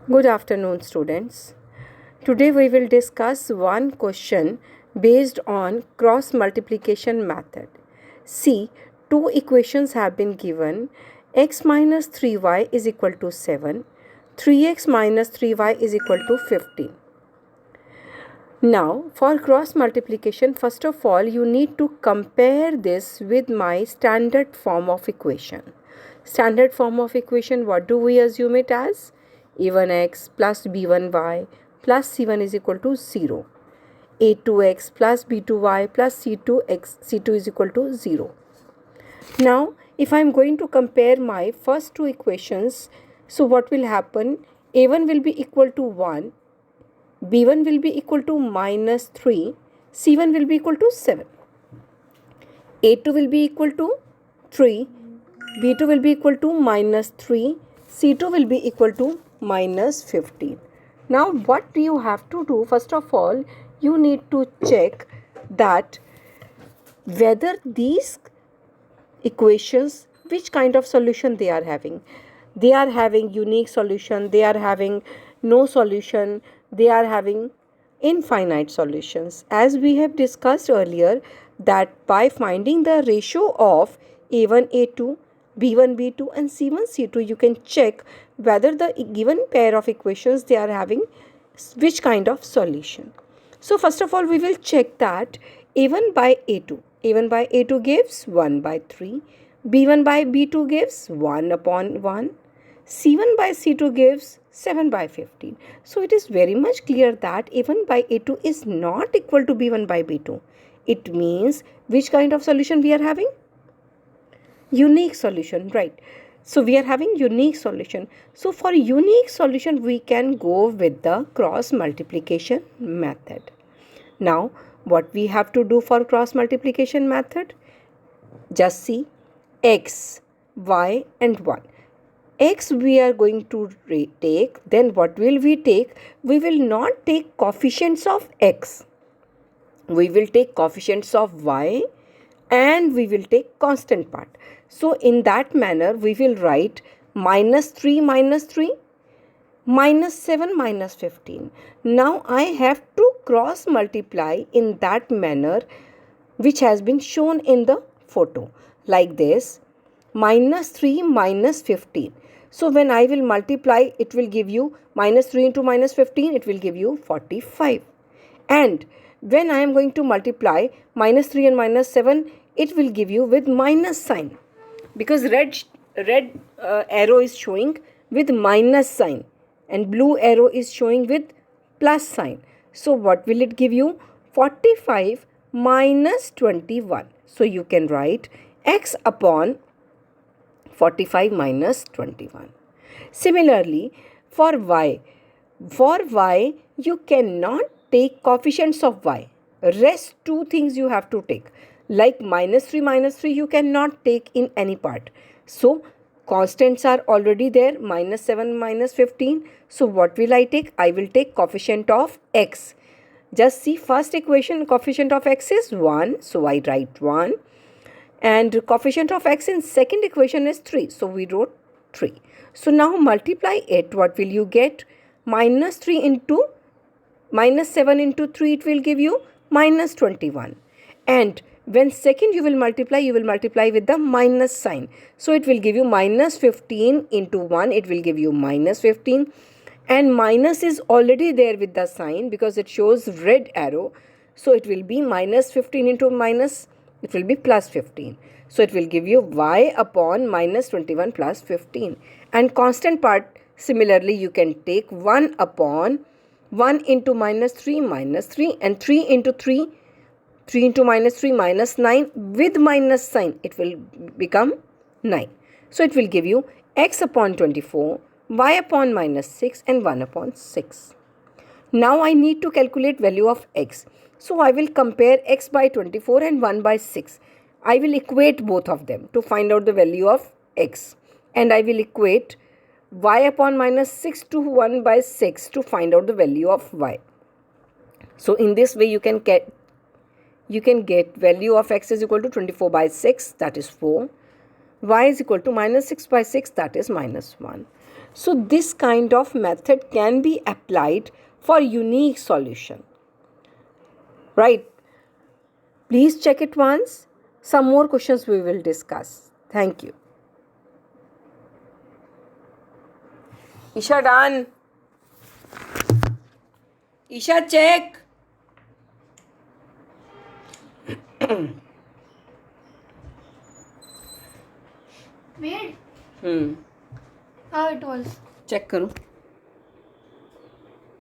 Good afternoon, students. Today we will discuss one question based on cross multiplication method. See, two equations have been given. X minus 3y is equal to 7. 3x minus 3y is equal to 15. Now, for cross multiplication, first of all, you need to compare this with my standard form of equation. Standard form of equation, what do we assume it as? a1x plus b1y plus c1 is equal to 0. a2x plus b2y plus c2 is equal to 0. Now, if I am going to compare my first two equations, so what will happen? a1 will be equal to 1, b1 will be equal to minus 3, c1 will be equal to 7. a2 will be equal to 3, b2 will be equal to minus 3, c2 will be equal to minus 15. Now what do you have to do? First of all, you need to check that whether these equations, which kind of solution they are having. They are having unique solution, they are having no solution, they are having infinite solutions. As we have discussed earlier, that by finding the ratio of a1 a2, b1 b2 and c1 c2, you can check whether the given pair of equations they are having which kind of solution. So first of all, we will check that a1 by a2 gives 1 by 3, b1 by b2 gives 1 upon 1, c1 by c2 gives 7 by 15. So it is very much clear that a1 by a2 is not equal to b1 by b2. It means which kind of solution we are having? Unique solution, right? So we are having unique solution. So for unique solution, we can go with the cross multiplication method. Now, what we have to do for cross multiplication method? Just see x, y and 1. X we are going to take, then what will we take? We will not take coefficients of x. We will take coefficients of y and we will take constant part. So in that manner, we will write minus 3 minus 3, minus 7 minus 15. Now I have to cross multiply in that manner which has been shown in the photo. Like this, minus 3 minus 15. So when I will multiply, it will give you minus 3 into minus 15, it will give you 45. And when I am going to multiply minus 3 and minus 7, it will give you with minus sign. Because red arrow is showing with minus sign and blue arrow is showing with plus sign. So what will it give you? 45 minus 21. So you can write x upon 45 minus 21. Similarly, for y you cannot take coefficients of y. Rest two things you have to take. Like minus 3 you cannot take in any part. So constants are already there, minus 7 minus 15. So what will I take? I will take coefficient of x. Just see first equation, coefficient of x is 1. So I write 1. And coefficient of x in second equation is 3. So we wrote 3. So now multiply it. What will you get? Minus 3 into minus 7 into 3, it will give you minus 21. And when second you will multiply with the minus sign. So it will give you minus 15 into 1, it will give you minus 15. And minus is already there with the sign because it shows red arrow. So it will be minus 15 into minus, it will be plus 15. So it will give you y upon minus 21 plus 15. And constant part, similarly, you can take 1 upon 1 into minus 3 and 3 into 3 into minus 3 minus 9 with minus sign, it will become 9. So it will give you x upon 24, y upon minus 6 and 1 upon 6. Now I need to calculate value of x. So I will compare x by 24 and 1 by 6. I will equate both of them to find out the value of x. And I will equate y upon minus 6 to 1 by 6 to find out the value of y. So in this way you can get value of x is equal to 24 by 6, that is 4. Y is equal to minus 6 by 6, that is minus 1. So this kind of method can be applied for unique solution. Right? Please check it once. Some more questions we will discuss. Thank you. Isha done. Isha check. Made? Hmm. How it was? Check करूँ.